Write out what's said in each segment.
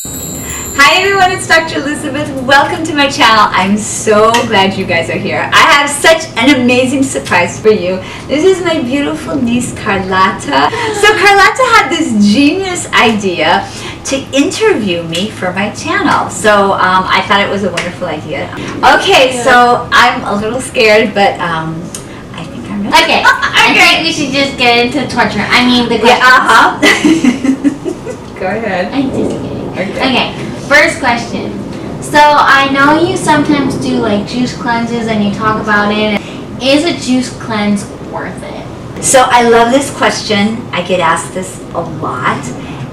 Hi everyone, it's Dr. Elizabeth. Welcome to my channel. I'm so glad you guys are here. I have such an amazing surprise for you. This is my beautiful niece, Carlotta. So Carlotta had this genius idea to interview me for my channel. So I thought it was a wonderful idea. Okay, so I'm a little scared, but I think I'm ready. Okay, I think we should just get into torture. I mean, the questions. Go ahead. I'm just kidding. Okay. Okay, first question. So I know you sometimes do like juice cleanses and you talk about it. Is a juice cleanse worth it? So I love this question. I get asked this a lot.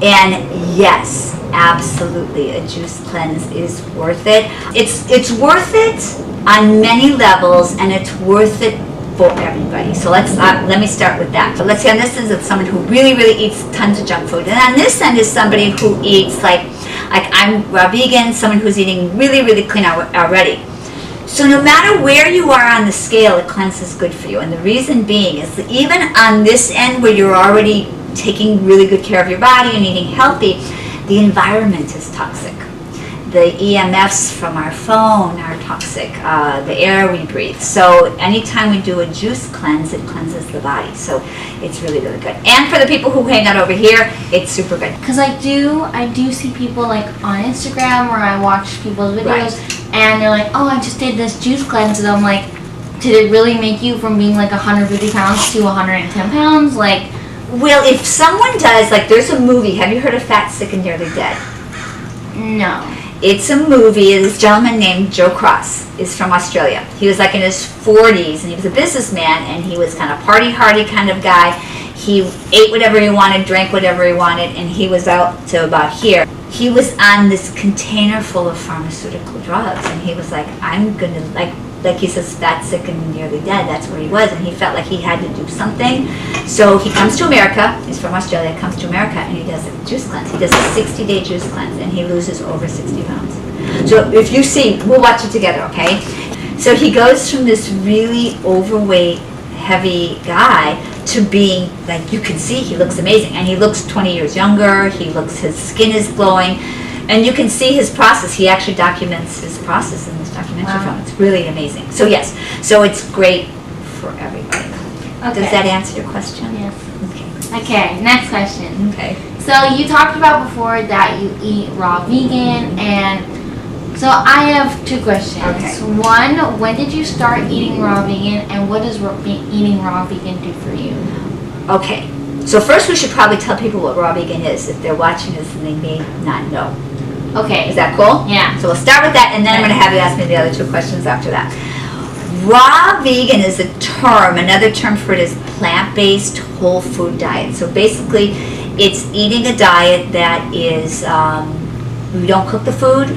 And yes, absolutely, a juice cleanse is worth it. It's worth it on many levels, and it's worth it for everybody. So let me start with that. So let's say on this end it's someone who really eats tons of junk food, and on this end is somebody who eats like I'm raw vegan, someone who's eating really clean already. So no matter where you are on the scale, a cleanse is good for you. And the reason being is that even on this end where you're already taking really good care of your body and eating healthy, the environment is toxic. The EMFs from our phone are toxic, the air we breathe. So anytime we do a juice cleanse, it cleanses the body. So it's really good. And for the people who hang out over here, it's super good. Because I do see people like on Instagram where I watch people's videos, and they're like, oh, I just did this juice cleanse, and I'm like, did it really make you from being like 150 pounds to 110 pounds? Like, well, if someone does, like there's a movie, have you heard of Fat, Sick, and Nearly Dead? no. It's a movie. This gentleman named Joe Cross is from Australia. He was like in his 40s, and he was a businessman, and he was kind of party-hardy kind of guy. He ate whatever he wanted, drank whatever he wanted, and he was out to about here. He was on this container full of pharmaceutical drugs, and he was like, I'm going to, like he says, fat, sick, and nearly dead. That's where he was, and he felt like he had to do something. So he comes to America. He's from Australia. Comes to America, and he does a juice cleanse. He does a 60-day juice cleanse, and he loses over 60 pounds. So if you see, we'll watch it together, okay? So he goes from this really overweight, heavy guy to being, like, you can see he looks amazing, and he looks 20 years younger. His skin is glowing. And you can see his process. He actually documents his process in this documentary film. It's really amazing. So yes, so it's great for everybody. Okay. Does that answer your question? Yes. Okay, next question. Okay. So you talked about before that you eat raw vegan, and so I have two questions. Okay. One, when did you start eating raw vegan, and what does eating raw vegan do for you? Okay. So first we should probably tell people what raw vegan is. If they're watching this and they may not know. Okay. Is that cool? Yeah. So we'll start with that, and then I'm going to have you ask me the other two questions after that. Raw vegan is a term. Another term for it is plant-based whole food diet. So basically, it's eating a diet that is, we don't cook the food.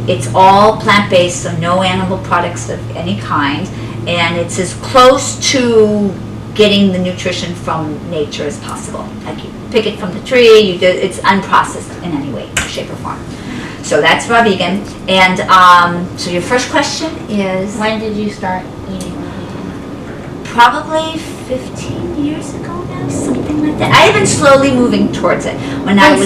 It's all plant-based, so no animal products of any kind. And it's as close to getting the nutrition from nature as possible. Like you pick it from the tree, it's unprocessed in any way, shape, or form. So that's raw vegan. And so your first question is? When did you start eating raw vegan? Probably 15 years ago now, something like that. I have been slowly moving towards it.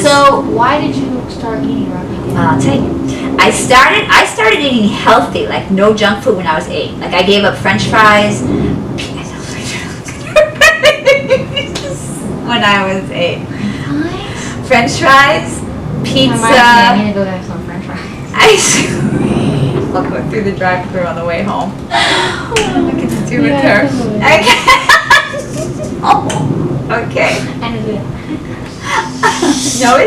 So why did you start eating raw vegan? I'll tell you. I started eating healthy, like no junk food when I was 8. Like I gave up French fries. When I was 8. French fries, pizza. I need to go get some French fries. I'll go through the drive-thru on the way home. I get to do with her. Okay. No,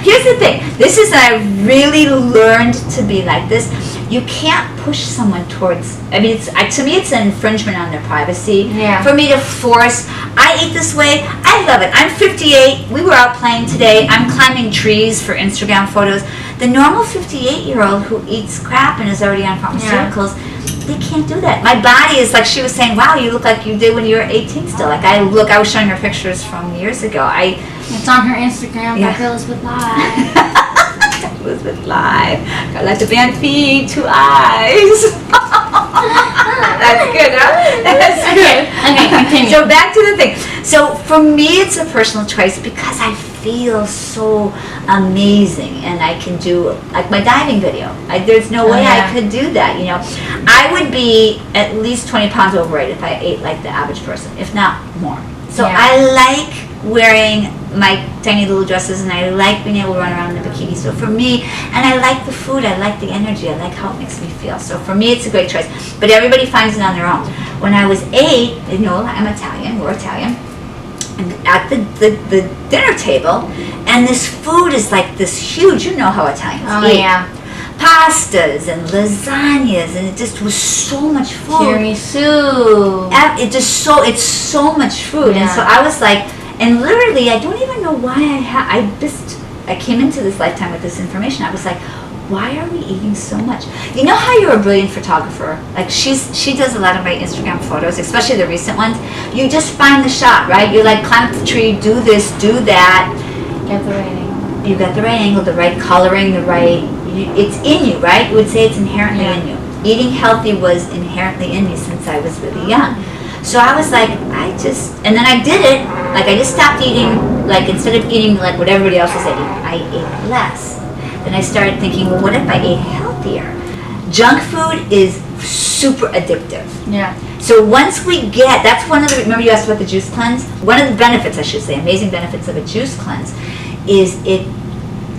here's the thing. This is, I really learned to be like this. You can't push someone towards, I mean, to me it's an infringement on their privacy. Yeah. For me to force, I eat this way, I love it. I'm 58, we were out playing today, I'm climbing trees for Instagram photos. The normal 58-year-old who eats crap and is already on pharmaceuticals, they can't do that. My body is like, she was saying, wow, you look like you did when you were 18 still. Like I was showing her pictures from years ago. It's on her Instagram, Dr. Elizabeth Live. Elizabeth Live. Carlotta Banfi, 2 eyes. That's good, huh? That's good. Okay, continue. So back to the thing. So for me, it's a personal choice because I feel so amazing, and I can do like my diving video. There's no way I could do that, you know. I would be at least 20 pounds overweight if I ate like the average person, if not more. So I like wearing my tiny little dresses, and I like being able to run around in a bikini. So for me, and I like the food, I like the energy, I like how it makes me feel. So for me, it's a great choice. But everybody finds it on their own. When I was 8, you know, I'm Italian, we're Italian, and at the dinner table, and this food is like this huge, you know how Italians eat. Pastas and lasagnas, and it just was so much food. Tiramisu. It's so much food, and so I was like, and literally, I don't even know why I came into this lifetime with this information. I was like, why are we eating so much? You know how you're a brilliant photographer? Like she does a lot of my Instagram photos, especially the recent ones. You just find the shot, right? You like climb up the tree, do this, do that. Get the right angle. You got the right angle, the right coloring, it's in you, right? You would say it's inherently in you. Eating healthy was inherently in me since I was really young. So I was like, and then I did it. Like I just stopped eating, like instead of eating like what everybody else was eating, I ate less. Then I started thinking, well, what if I ate healthier? Junk food is super addictive. Yeah. So once we get, that's one of the, remember you asked about the juice cleanse? One of the benefits, I should say, amazing benefits of a juice cleanse is it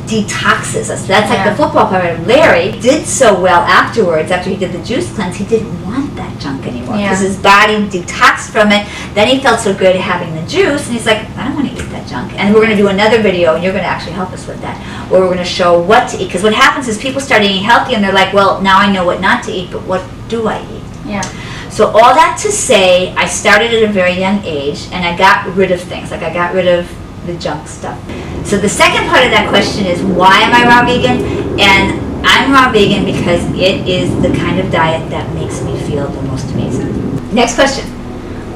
detoxes us. That's like the football player, Larry, did so well afterwards, after he did the juice cleanse, he didn't want that junk anymore because his body detoxed from it. Then he felt so good having the juice, and he's like, I don't want to eat that junk. And we're going to do another video, and you're going to actually help us with that, where we're going to show what to eat. Because what happens is people start eating healthy, and they're like, well, now I know what not to eat, but what do I eat? Yeah. So all that to say, I started at a very young age, and I got rid of things. Like I got rid of the junk stuff. So the second part of that question is, why am I raw vegan? And I'm raw vegan because it is the kind of diet that makes me feel the most amazing. Next question.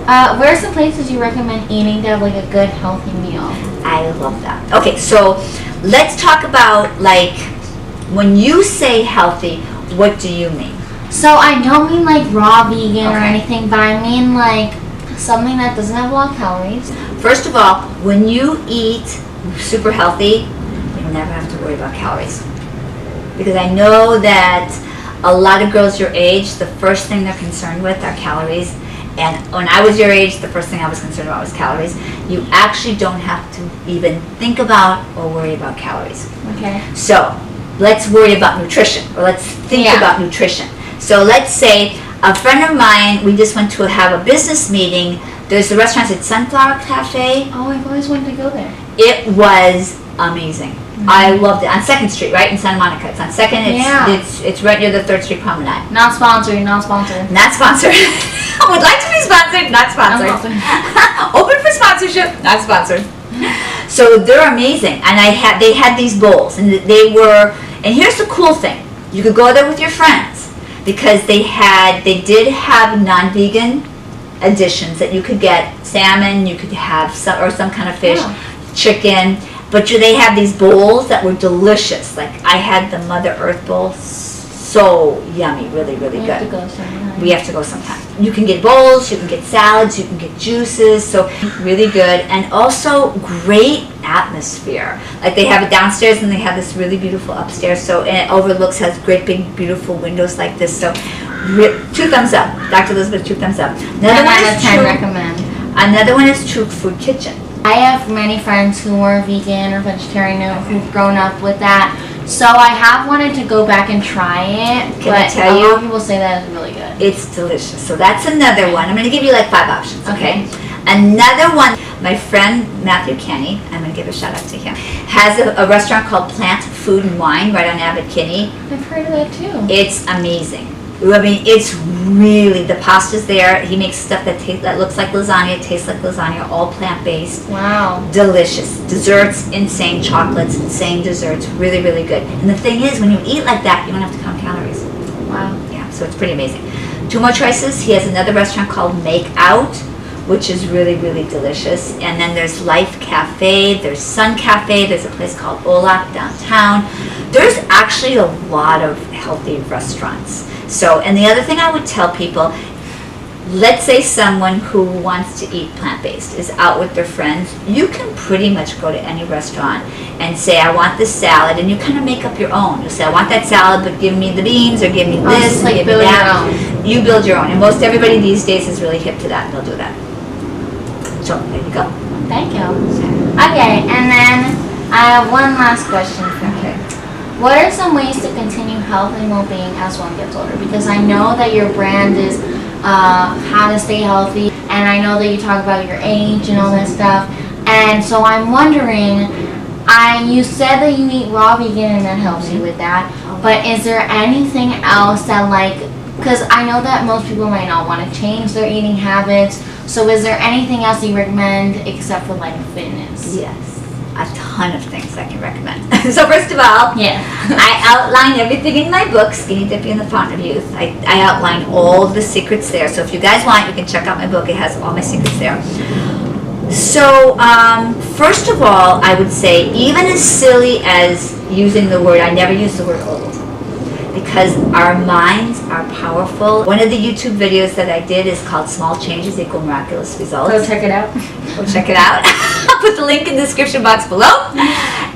Where are some places you recommend eating to have like a good healthy meal? I love that. Okay, so let's talk about, like, when you say healthy, what do you mean? So I don't mean like raw vegan or anything, but I mean like something that doesn't have a lot of calories. First of all, when you eat super healthy, you never have to worry about calories. Because I know that a lot of girls your age, the first thing they're concerned with are calories. And when I was your age, the first thing I was concerned about was calories. You actually don't have to even think about or worry about calories. Okay. So let's worry about nutrition, or let's think about nutrition. So let's say a friend of mine, we just went to have a business meeting. There's the restaurant at Sunflower Cafe. Oh, I've always wanted to go there. It was amazing. I loved it. On 2nd Street, right in Santa Monica. It's on 2nd. It's right near the 3rd Street Promenade. Not sponsored. Not sponsored. Not sponsored. Would like to be sponsored. Not sponsored. Open for sponsorship. Not sponsored. So they're amazing, and they had these bowls, and they were. And here's the cool thing: you could go there with your friends because they did have non-vegan additions that you could get. Salmon, you could have some kind of fish, chicken. But they have these bowls that were delicious. Like I had the Mother Earth bowl, so yummy, really, really good. Have to go sometime. We have to go sometime. You can get bowls, you can get salads, you can get juices, so really good. And also great atmosphere. Like they have it downstairs and they have this really beautiful upstairs, so and it overlooks, has great big beautiful windows like this. So 2 thumbs up. Dr. Elizabeth, 2 thumbs up. Another one is True Food Kitchen. I have many friends who are vegan or vegetarian who've grown up with that. So I have wanted to go back and try it. Can I tell you? A lot of people say that it's really good. It's delicious. So that's another one. I'm going to give you like 5 options, okay? Another one, my friend Matthew Kenny, I'm going to give a shout out to him, has a restaurant called Plant Food and Wine right on Abbot Kinney. I've heard of that too. It's amazing. I mean, it's really, the pasta's there. He makes stuff that looks like lasagna, tastes like lasagna, all plant-based. Wow. Delicious. Desserts, insane chocolates, insane desserts, really, really good. And the thing is, when you eat like that, you don't have to count calories. Wow. Yeah, so it's pretty amazing. 2 more choices. He has another restaurant called Make Out, which is really, really delicious. And then there's Life Cafe, there's Sun Cafe, there's a place called Olak downtown. There's actually a lot of healthy restaurants. So, and the other thing I would tell people, let's say someone who wants to eat plant-based is out with their friends, you can pretty much go to any restaurant and say, I want this salad, and you kind of make up your own. You say, I want that salad, but give me the beans, or give me this, like give me build that. your own. You build your own, and most everybody these days is really hip to that. They'll do that. So there you go. Thank you. Okay, and then I have one last question for you. Okay. What are some ways to continue health and well-being as one gets older? Because I know that your brand is how to stay healthy, and I know that you talk about your age and all that stuff. And so I'm wondering, you said that you eat raw vegan and that helps you with that, but is there anything else that, like, because I know that most people might not want to change their eating habits, so is there anything else you recommend except for like fitness? Yes. A ton of things I can recommend. So first of all, Yeah. I outline everything in my book, Skinny Dippy and the Fountain of Youth. I outline all the secrets there. So if you guys want, you can check out my book. It has all my secrets there. So first of all, I would say, even as silly as using the word, I never use the word old, because our minds are powerful. One of the YouTube videos that I did is called Small Changes Equal Miraculous Results. Go check it out. Go check it out. I'll put the link in the description box below.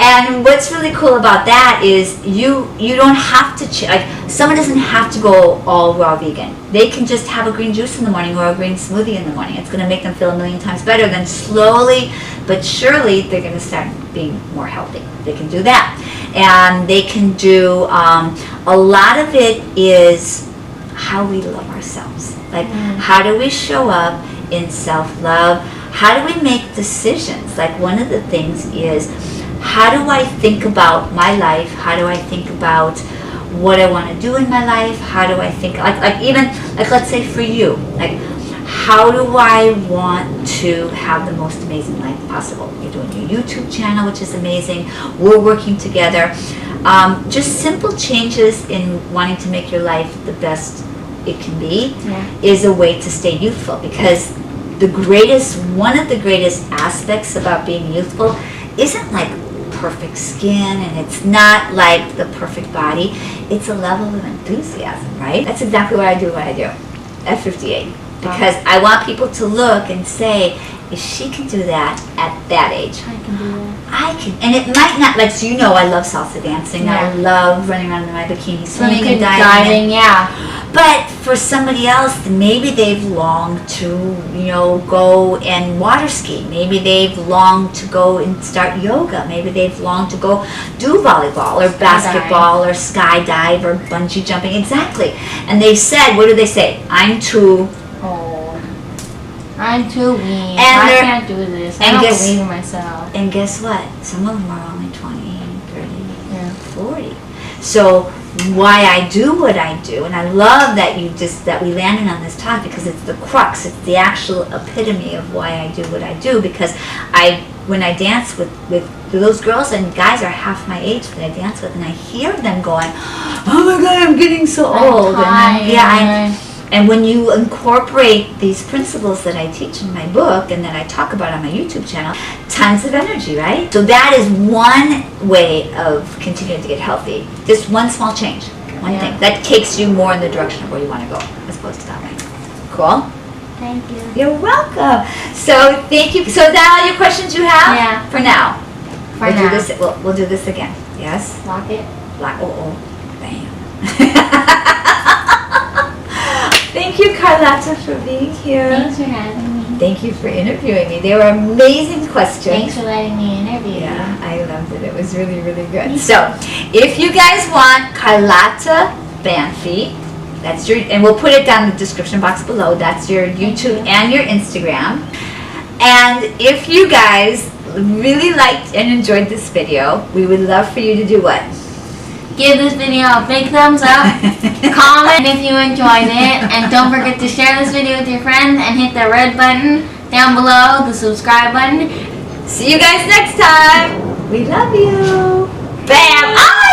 And what's really cool about that is you don't have to, like, someone doesn't have to go all raw vegan. They can just have a green juice in the morning or a green smoothie in the morning. It's going to make them feel a million times better. Then slowly but surely they're going to start being more healthy. They can do that. And they can do, a lot of it is how we love ourselves. Like, how do we show up in self-love? How do we make decisions? Like, one of the things is, how do I think about my life? How do I think about what I want to do in my life? How do I think, like even, like, let's say for you, like, how do I want to have the most amazing life possible? You're doing your YouTube channel, which is amazing. We're working together. Just simple changes in wanting to make your life the best it can be is a way to stay youthful, because one of the greatest aspects about being youthful isn't like perfect skin, and it's not like the perfect body. It's a level of enthusiasm, right? That's exactly what I do at 58. Because I want people to look and say, if she can do that at that age, I can do that. I can. And it might not, like, so you know, I love salsa dancing. Yeah. I love running around in my bikini, swimming and diving, yeah. But for somebody else, maybe they've longed to, go and water ski. Maybe they've longed to go and start yoga. Maybe they've longed to go do volleyball or basketball or skydive or bungee jumping. Exactly. And they said, what do they say? I'm too old. I'm too weak. And I can't do this. I don't believe in myself. And guess what? Some of them are only 20, 30, 40. So why I do what I do, and I love that we landed on this topic, because it's the crux, it's the actual epitome of why I do what I do, because when I dance with those girls, and guys are half my age that I dance with, and I hear them going, oh my God, I'm getting so old. And when you incorporate these principles that I teach in my book and that I talk about on my YouTube channel, tons of energy, right? So that is one way of continuing to get healthy. Just one small change, one thing. That takes you more in the direction of where you want to go, as opposed to stopping. Cool? Thank you. You're welcome. So thank you. So is that all your questions you have? Yeah. For now. We'll do this again. Yes? Lock it. Bam. Thank you, Carlotta, for being here. Thanks for having me. Thank you for interviewing me. They were amazing questions. Thanks for letting me interview you. Yeah, I loved it. It was really, really good. So, if you guys want Carlotta Banfi, that's and we'll put it down in the description box below. That's your YouTube and your Instagram. And if you guys really liked and enjoyed this video, we would love for you to do what? Give this video a big thumbs up, comment if you enjoyed it, and don't forget to share this video with your friends and hit the red button down below, the subscribe button. See you guys next time. We love you. Bam!